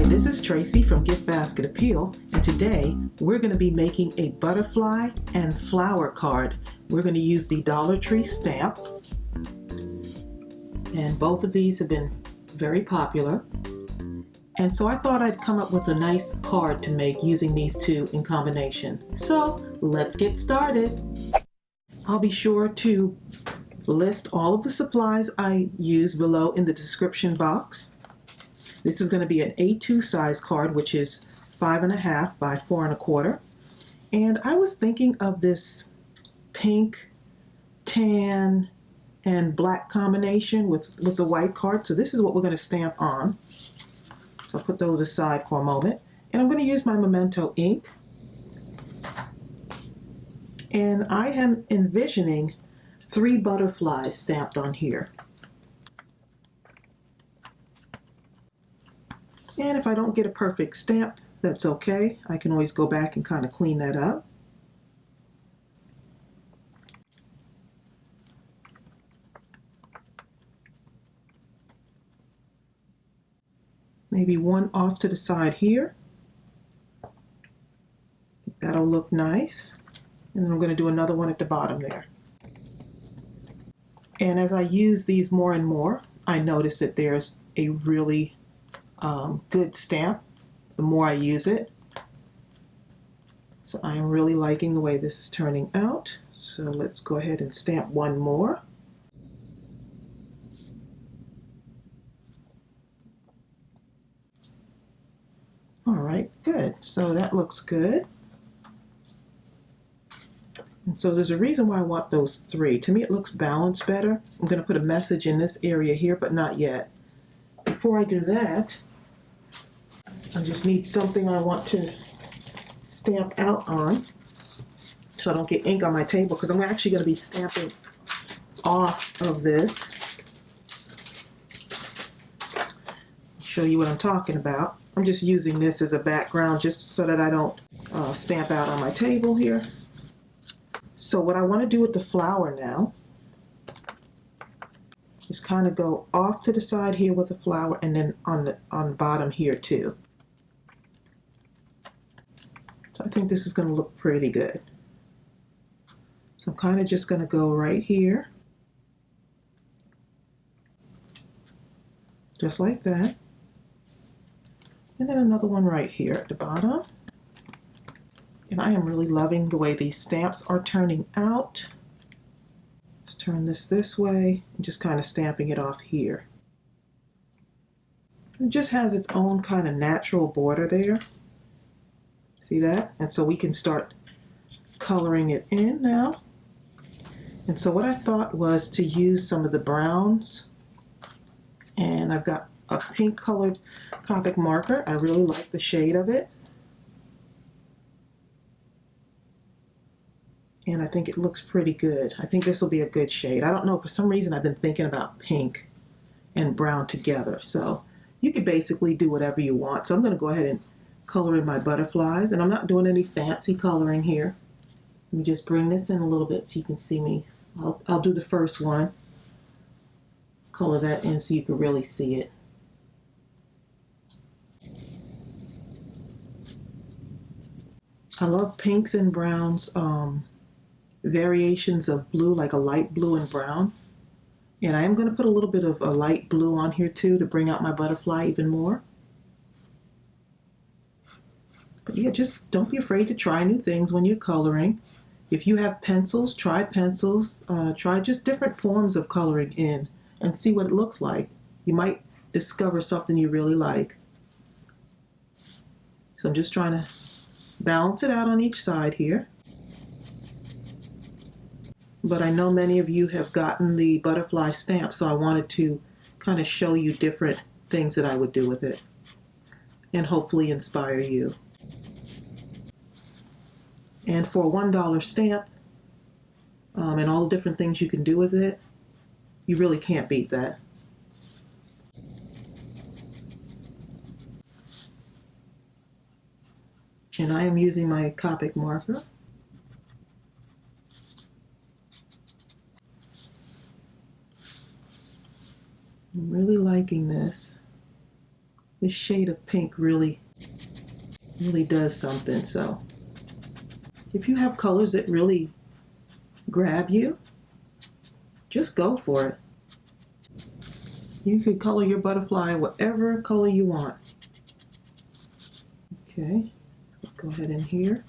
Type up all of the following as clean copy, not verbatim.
this is Tracey from GiftBasketAppeal, and today we're going to be making a butterfly and flower card. We're going to use the Dollar Tree stamp, and both of these have been very popular. And so I thought I'd come up with a nice card to make using these two in combination. So let's get started. I'll be sure to list all of the supplies I use below in the description box. This is going to be an A2 size card, which is 5.5 by 4.25. And I was thinking of this pink, tan, and black combination with the white card. So this is what we're going to stamp on. So I'll put those aside for a moment. And I'm going to use my Memento ink. And I am envisioning 3 butterflies stamped on here. And if I don't get a perfect stamp, that's okay. I can always go back and kind of clean that up. Maybe one off to the side here. That'll look nice. And then I'm going to do another one at the bottom there. And as I use these more and more, I notice that there's a really good stamp the more I use it. So I'm really liking the way this is turning out. So let's go ahead and stamp one more. All right, good. So that looks good. And so there's a reason why I want those 3. To me, it looks balanced better. I'm going to put a message in this area here, but not yet. Before I do that, I just need something I want to stamp out on so I don't get ink on my table, because I'm actually going to be stamping off of this. I'll show you what I'm talking about. I'm just using this as a background just so that I don't stamp out on my table here. So what I want to do with the flower now is kind of go off to the side here with the flower, and then on the bottom here too. So I think this is going to look pretty good. So I'm kind of just going to go right here, just like that. And then another one right here at the bottom. And I am really loving the way these stamps are turning out. Let's turn this way and just kind of stamping it off here. It just has its own kind of natural border there. See that? And so we can start coloring it in now. And so what I thought was to use some of the browns. And I've got a pink colored Copic marker. I really like the shade of it. And I think it looks pretty good. I think this will be a good shade. I don't know, for some reason I've been thinking about pink and brown together. So you can basically do whatever you want. So I'm going to go ahead and color in my butterflies. And I'm not doing any fancy coloring here. Let me just bring this in a little bit so you can see me. I'll do the first one. Color that in so you can really see it. I love pinks and browns. Variations of blue, like a light blue and brown. And I am going to put a little bit of a light blue on here too to bring out my butterfly even more. But yeah, just don't be afraid to try new things when you're coloring. If you have pencils, try pencils. Try just different forms of coloring in and see what it looks like. You might discover something you really like. So I'm just trying to balance it out on each side here. But I know many of you have gotten the butterfly stamp, so I wanted to kind of show you different things that I would do with it and hopefully inspire you. And for a $1 stamp and all the different things you can do with it, you really can't beat that. And I am using my Copic marker. I'm really liking this. This shade of pink really does something. So if you have colors that really grab you, just go for it. You could color your butterfly whatever color you want. Okay, go ahead in here.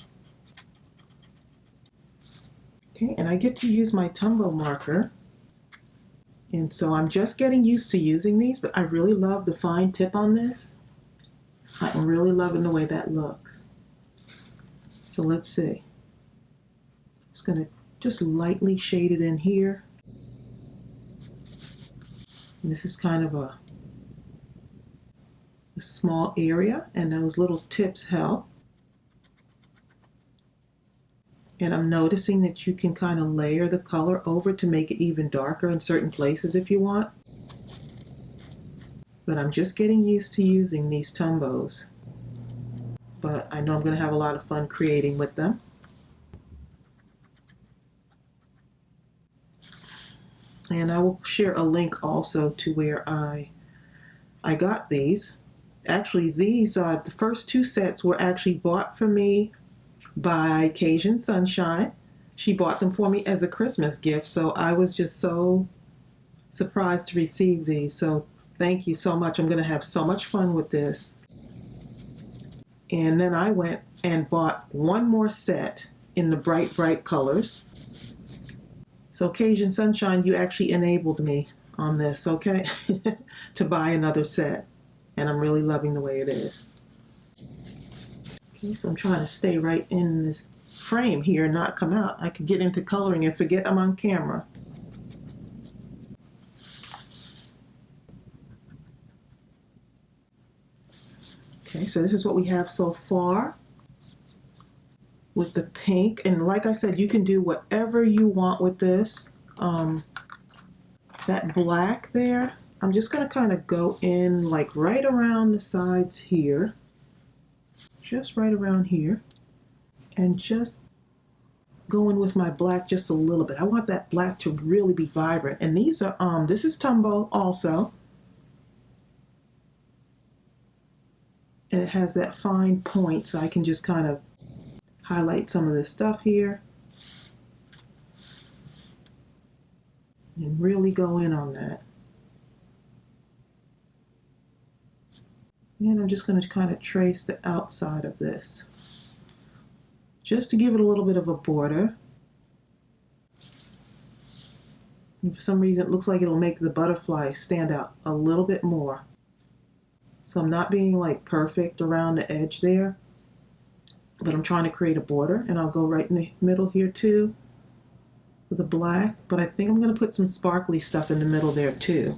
Okay, and I get to use my Tombow marker. And so I'm just getting used to using these, but I really love the fine tip on this. I'm really loving the way that looks. So let's see. Just gonna just lightly shade it in here. And this is kind of a small area, and those little tips help. And I'm noticing that you can kind of layer the color over to make it even darker in certain places if you want. But I'm just getting used to using these Tombows. But I know I'm going to have a lot of fun creating with them. And I will share a link also to where I got these. Actually, these the first two sets were actually bought for me by Cajun Sunshine. She bought them for me as a Christmas gift, so I was just so surprised to receive these. So thank you so much. I'm going to have so much fun with this. And then I went and bought one more set in the bright, bright colors. So Cajun Sunshine, you actually enabled me on this, okay, to buy another set. And I'm really loving the way it is. Okay, so I'm trying to stay right in this frame here and not come out. I could get into coloring and forget I'm on camera. Okay, so this is what we have so far with the pink. And like I said, you can do whatever you want with this. That black there, I'm just going to kind of go in like right around the sides here. Just right around here. And just go in with my black just a little bit. I want that black to really be vibrant. And these are, this is Tombow also. And it has that fine point, so I can just kind of highlight some of this stuff here. And really go in on that. And I'm just going to kind of trace the outside of this, just to give it a little bit of a border. And for some reason it looks like it'll make the butterfly stand out a little bit more. So I'm not being like perfect around the edge there, but I'm trying to create a border, and I'll go right in the middle here too with the black, but I think I'm going to put some sparkly stuff in the middle there too.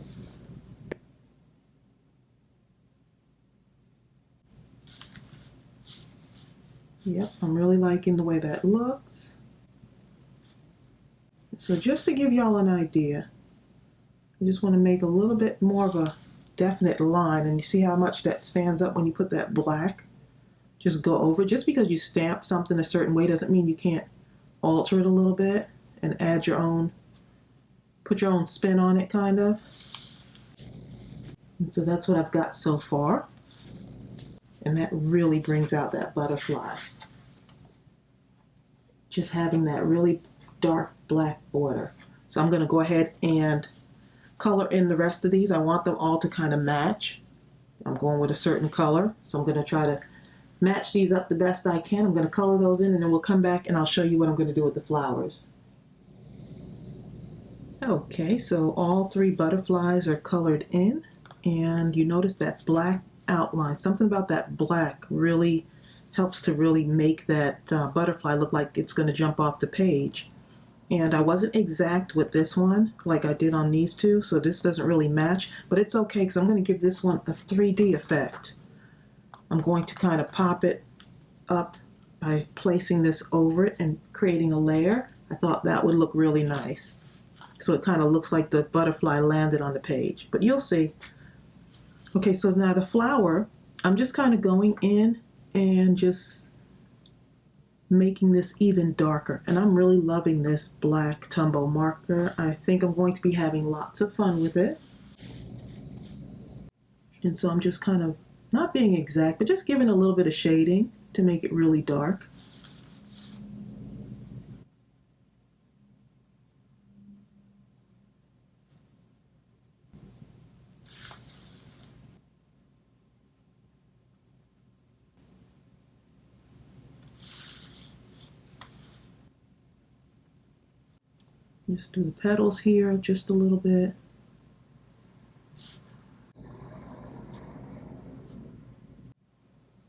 Yep, I'm really liking the way that looks. So just to give y'all an idea, I just want to make a little bit more of a definite line, and you see how much that stands up when you put that black. Just go over. Just because you stamp something a certain way doesn't mean you can't alter it a little bit and add your own, put your own spin on it kind of. And so that's what I've got so far. And that really brings out that butterfly. Just having that really dark black border. So I'm going to go ahead and color in the rest of these. I want them all to kind of match. I'm going with a certain color, so I'm going to try to match these up the best I can. I'm going to color those in, and then we'll come back and I'll show you what I'm going to do with the flowers. Okay, so all three butterflies are colored in, and you notice that black outline. Something about that black really helps to really make that butterfly look like it's going to jump off the page. And I wasn't exact with this one like I did on these two, so this doesn't really match, but it's okay because I'm going to give this one a 3D effect. I'm going to kind of pop it up by placing this over it and creating a layer. I thought that would look really nice. So it kind of looks like the butterfly landed on the page, but you'll see. Okay, so now the flower, I'm just kind of going in and just making this even darker. And I'm really loving this black Tombow marker. I think I'm going to be having lots of fun with it. And so I'm just kind of not being exact, but just giving a little bit of shading to make it really dark. Just do the petals here just a little bit.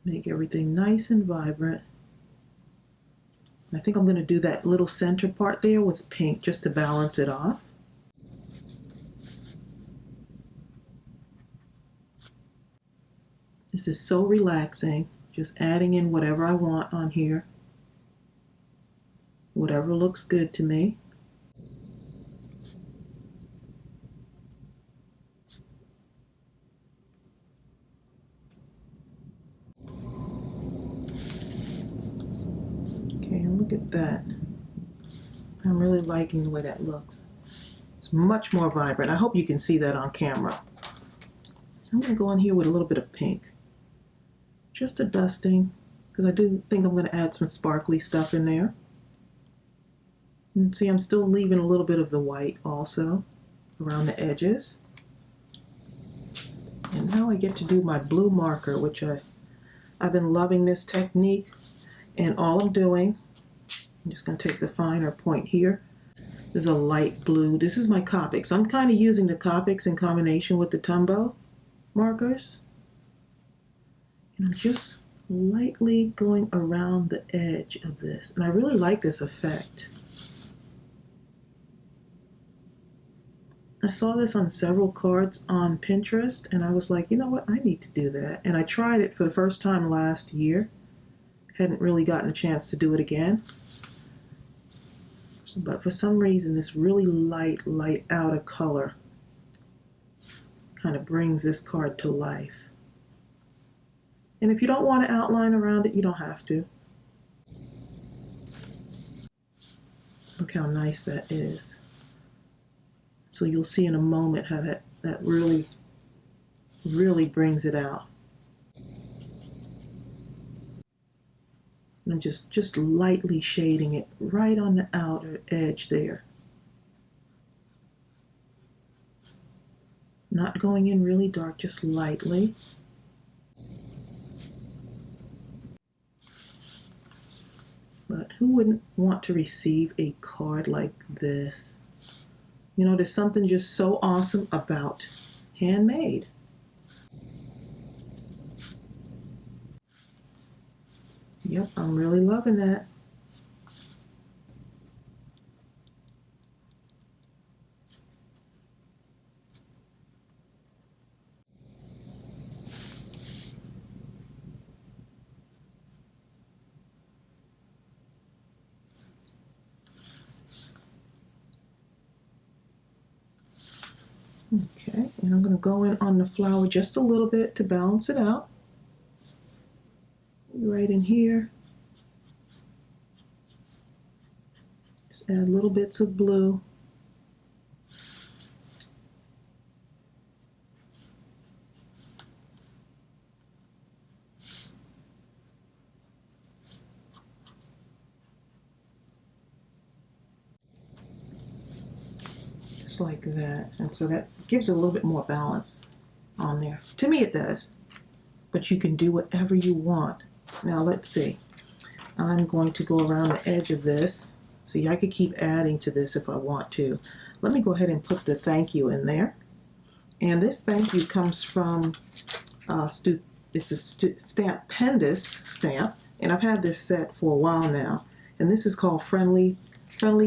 Make everything nice and vibrant. I think I'm going to do that little center part there with pink just to balance it off. This is so relaxing, just adding in whatever I want on here. Whatever looks good to me. Okay, and look at that. I'm really liking the way that looks. It's much more vibrant. I hope you can see that on camera. I'm going to go in here with a little bit of pink. Just a dusting, because I do think I'm going to add some sparkly stuff in there. And see, I'm still leaving a little bit of the white also around the edges. And now I get to do my blue marker, which I've been loving this technique. And all I'm doing, I'm just going to take the finer point here. This is a light blue. This is my Copic. So I'm kind of using the Copics in combination with the Tombow markers. And I'm just lightly going around the edge of this. And I really like this effect. I saw this on several cards on Pinterest, and I was like, you know what, I need to do that. And I tried it for the first time last year. Hadn't really gotten a chance to do it again. But for some reason, this really light outer color kind of brings this card to life. And if you don't want to outline around it, you don't have to. Look how nice that is. So you'll see in a moment how that really brings it out. And I'm just lightly shading it right on the outer edge there. Not going in really dark, just lightly. But who wouldn't want to receive a card like this? You know, there's something just so awesome about handmade. Yep, I'm really loving that. Okay, and I'm going to go in on the flower just a little bit to balance it out. Right in here. Just add little bits of blue. Like that, and so that gives a little bit more balance on there. To me it does, but you can do whatever you want. Now let's see, I'm going to go around the edge of this. See, I could keep adding to this if I want to. Let me go ahead and put the thank you in there, and this thank you comes from it's a stamp Pendus stamp, and I've had this set for a while now, and this is called friendly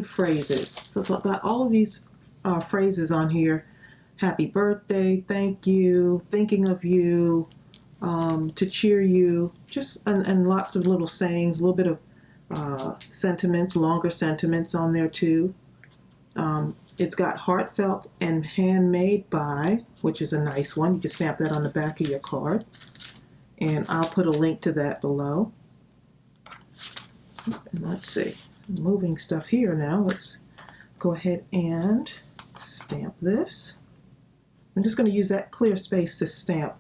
phrases. So it's got all of these phrases on here. Happy birthday, thank you, thinking of you, to cheer you, just and lots of little sayings, a little bit of sentiments, longer sentiments on there too. It's got heartfelt and handmade by, which is a nice one. You can stamp that on the back of your card, and I'll put a link to that below. And let's see, moving stuff here now. Let's go ahead and stamp this. I'm just going to use that clear space to stamp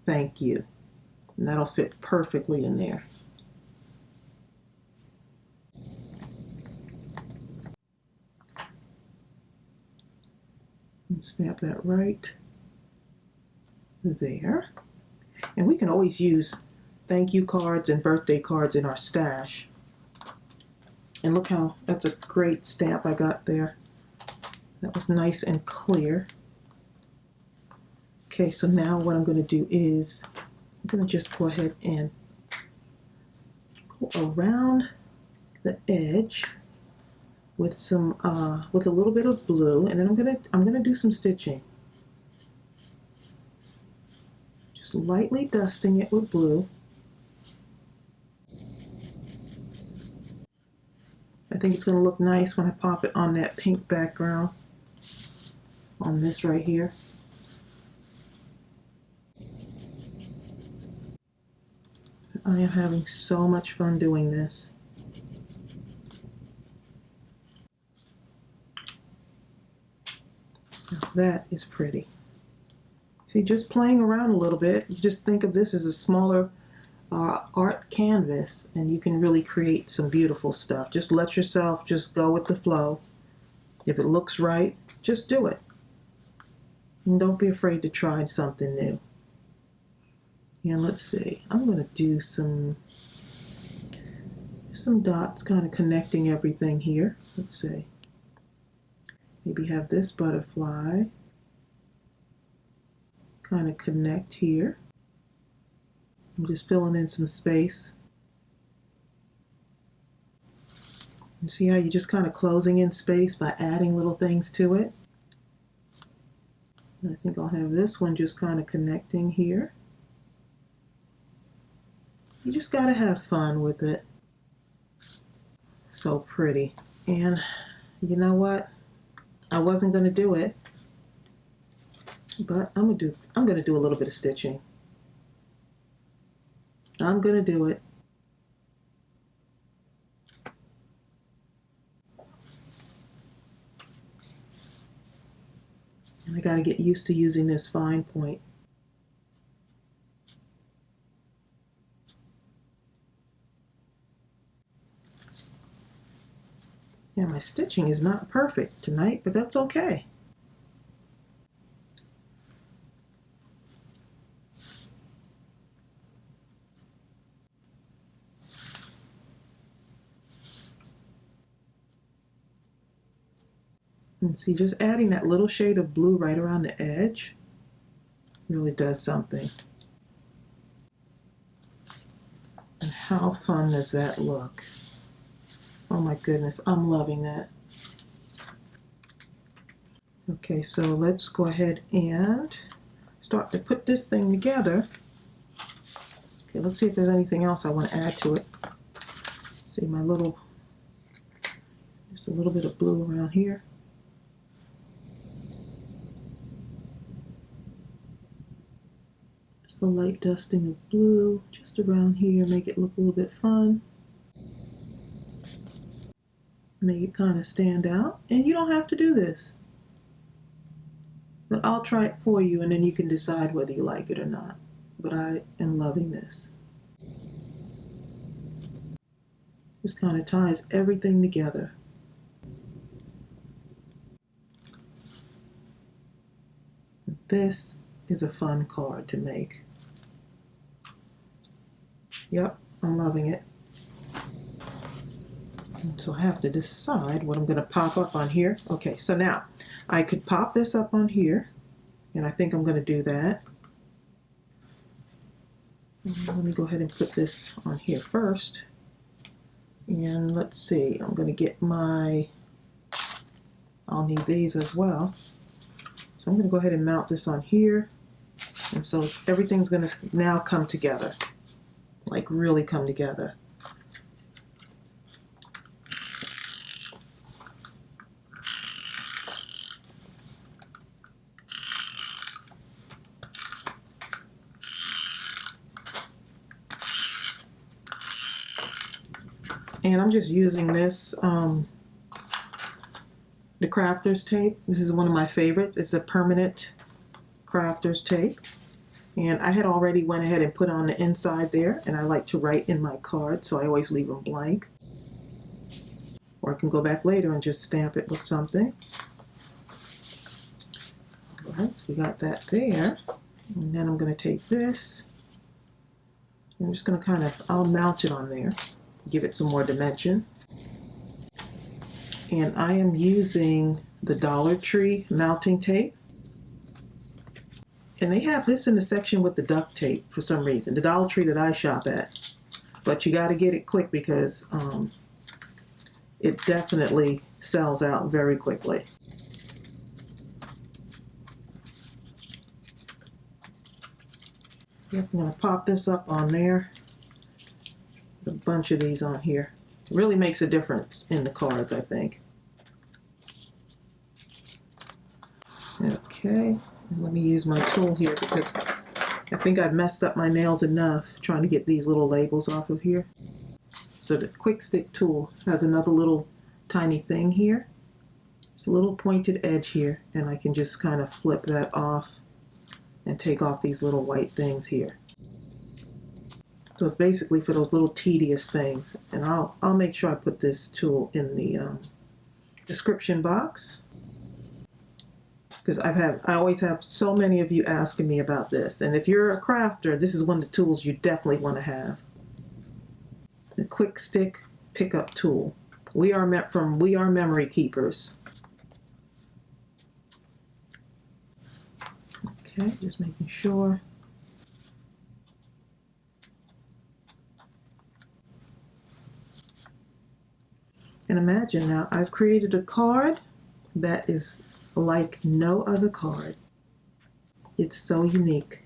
thank you. And that'll fit perfectly in there. And snap that right there. And we can always use thank you cards and birthday cards in our stash. And look how, that's a great stamp I got there. That was nice and clear. Okay, so now what I'm going to do is, I'm going to just go ahead and go around the edge with some, with a little bit of blue, and then I'm gonna do some stitching. Just lightly dusting it with blue. I think it's going to look nice when I pop it on that pink background on this right here. I am having so much fun doing this. Now that is pretty. See, just playing around a little bit, you just think of this as a smaller art canvas, and you can really create some beautiful stuff. Just let yourself just go with the flow. If it looks right, just do it. And don't be afraid to try something new. And let's see, I'm going to do some dots kind of connecting everything here. Let's see. Maybe have this butterfly kind of connect here. I'm just filling in some space. And see how you're just kind of closing in space by adding little things to it? And I think I'll have this one just kind of connecting here. You just got to have fun with it. So pretty. And you know what? I wasn't going to do it, but I'm going to do a little bit of stitching. I'm going to do it. And I got to get used to using this fine point. Yeah, my stitching is not perfect tonight, but that's okay. And see, just adding that little shade of blue right around the edge really does something. And how fun does that look? Oh my goodness, I'm loving that. Okay, so let's go ahead and start to put this thing together. Okay, let's see if there's anything else I want to add to it. See my little, just a little bit of blue around here. Just a light dusting of blue just around here, make it look a little bit fun. Make it kind of stand out, and you don't have to do this, but I'll try it for you and then you can decide whether you like it or not. But I am loving this. Just kind of ties everything together. This is a fun card to make. Yep, I'm loving it. So I have to decide what I'm going to pop up on here. Okay, so now I could pop this up on here, and I think I'm going to do that. Let me go ahead and put this on here first. And let's see, I'm going to get my, I'll need these as well. So I'm going to go ahead and mount this on here. And so everything's going to now come together, like really come together. And I'm just using this, the crafter's tape. This is one of my favorites. It's a permanent crafter's tape. And I had already went ahead and put on the inside there, and I like to write in my card, so I always leave them blank. Or I can go back later and just stamp it with something. Alright, so we got that there. And then I'm going to take this. I'm just going to I'll mount it on there. Give it some more dimension. And I am using the Dollar Tree mounting tape. And they have this in the section with the duct tape for some reason, the Dollar Tree that I shop at. But you got to get it quick because it definitely sells out very quickly. Yep, I'm going to pop this up on there. A bunch of these on here. It really makes a difference in the cards, I think. Okay, and let me use my tool here because I think I've messed up my nails enough trying to get these little labels off of here. So the quick stick tool has another little tiny thing here. It's a little pointed edge here, and I can just kind of flip that off and take off these little white things here. So it's basically for those little tedious things. And I'll make sure I put this tool in the description box. Because I always have so many of you asking me about this. And if you're a crafter, this is one of the tools you definitely want to have. The quick stick pickup tool. We are memory keepers. Okay, just making sure. And imagine now, I've created a card that is like no other card. It's so unique.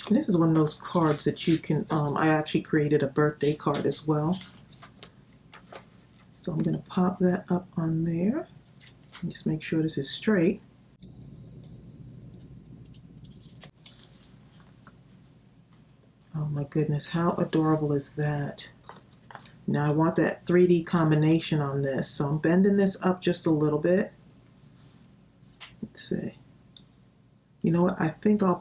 And this is one of those cards that you can, I actually created a birthday card as well. So I'm going to pop that up on there. And just make sure this is straight. Oh my goodness, how adorable is that? Now I want that 3D combination on this, so I'm bending this up just a little bit. Let's see. You know what, I think I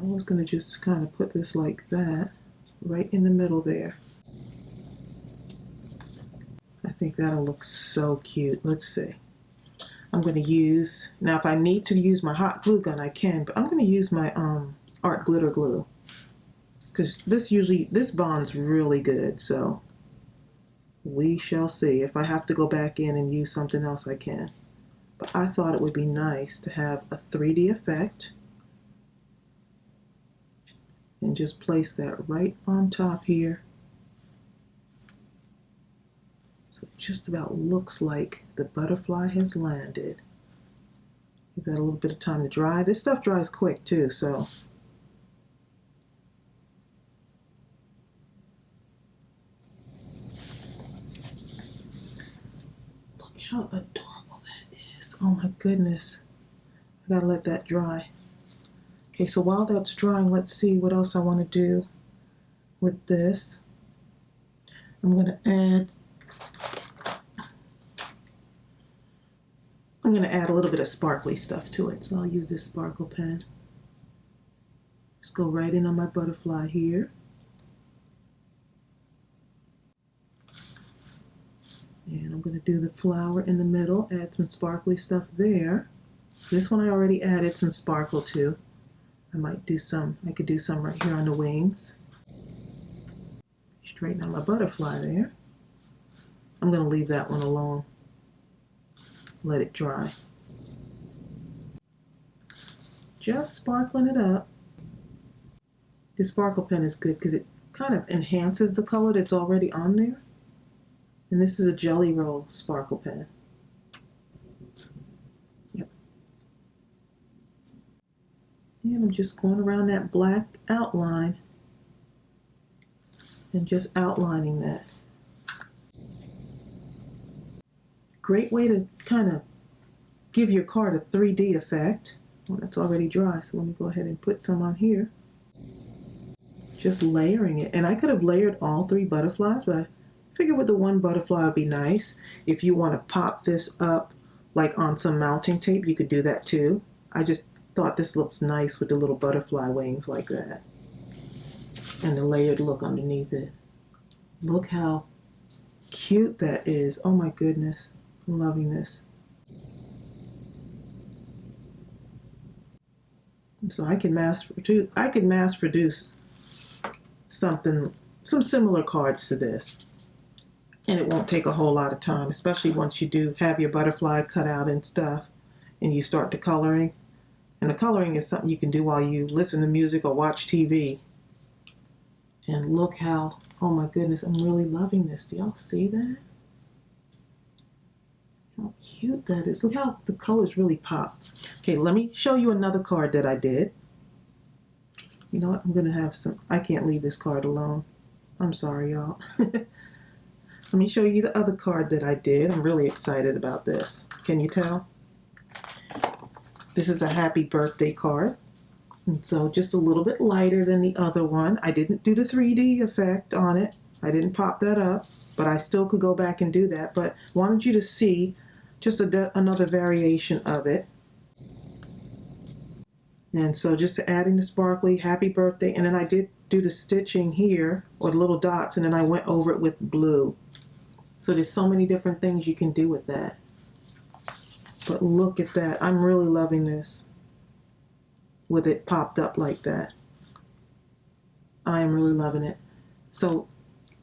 was going to just kind of put this like that, right in the middle there. I think that'll look so cute. Let's see. I'm going to use, now if I need to use my hot glue gun, I can, but I'm going to use my art glitter glue. Because this bonds really good, so we shall see. If I have to go back in and use something else, I can. But I thought it would be nice to have a 3D effect. And just place that right on top here. So it just about looks like the butterfly has landed. Give that a little bit of time to dry. This stuff dries quick too, so. Look how adorable that is. Oh my goodness. I gotta let that dry. Okay, so while that's drying, let's see what else I want to do with this. I'm going to add a little bit of sparkly stuff to it. So I'll use this sparkle pen. Just go right in on my butterfly here. And I'm going to do the flower in the middle, add some sparkly stuff there. This one I already added some sparkle to. I could do some right here on the wings. Straighten out my butterfly there. I'm going to leave that one alone. Let it dry. Just sparkling it up. This sparkle pen is good because it kind of enhances the color that's already on there. And this is a Jelly Roll sparkle pen. Yep. And I'm just going around that black outline and just outlining that. Great way to kind of give your card a 3D effect. Well, that's already dry, so let me go ahead and put some on here. Just layering it. And I could have layered all 3 butterflies, but I Figure with the one butterfly would be nice. If you want to pop this up like on some mounting tape, you could do that too. I just thought this looks nice with the little butterfly wings like that. And the layered look underneath it. Look how cute that is. Oh my goodness. I'm loving this. So I can mass produce some similar cards to this. And it won't take a whole lot of time, especially once you do have your butterfly cut out and stuff and you start the coloring. And the coloring is something you can do while you listen to music or watch TV. And look how, oh my goodness, I'm really loving this. Do y'all see that? How cute that is. Look how the colors really pop. Okay, let me show you another card that I did. You know what, I'm gonna have some, I can't leave this card alone. I'm sorry, y'all. Let me show you the other card that I did. I'm really excited about this. Can you tell? This is a happy birthday card. And so just a little bit lighter than the other one. I didn't do the 3D effect on it. I didn't pop that up, but I still could go back and do that. But wanted you to see just another variation of it. And so just adding the sparkly happy birthday. And then I did do the stitching here, or the little dots, and then I went over it with blue. So there's so many different things you can do with that. But look at that. I'm really loving this with it popped up like that. I am really loving it. So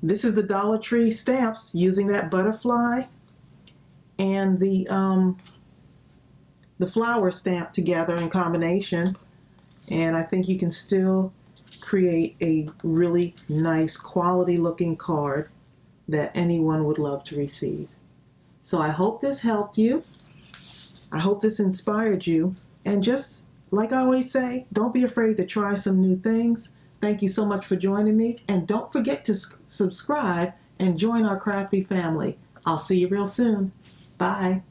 this is the Dollar Tree stamps using that butterfly and the flower stamp together in combination. And I think you can still create a really nice quality looking card that anyone would love to receive. So I hope this helped you. I hope this inspired you. And just like I always say, don't be afraid to try some new things. Thank you so much for joining me. And don't forget to subscribe and join our crafty family. I'll see you real soon. Bye.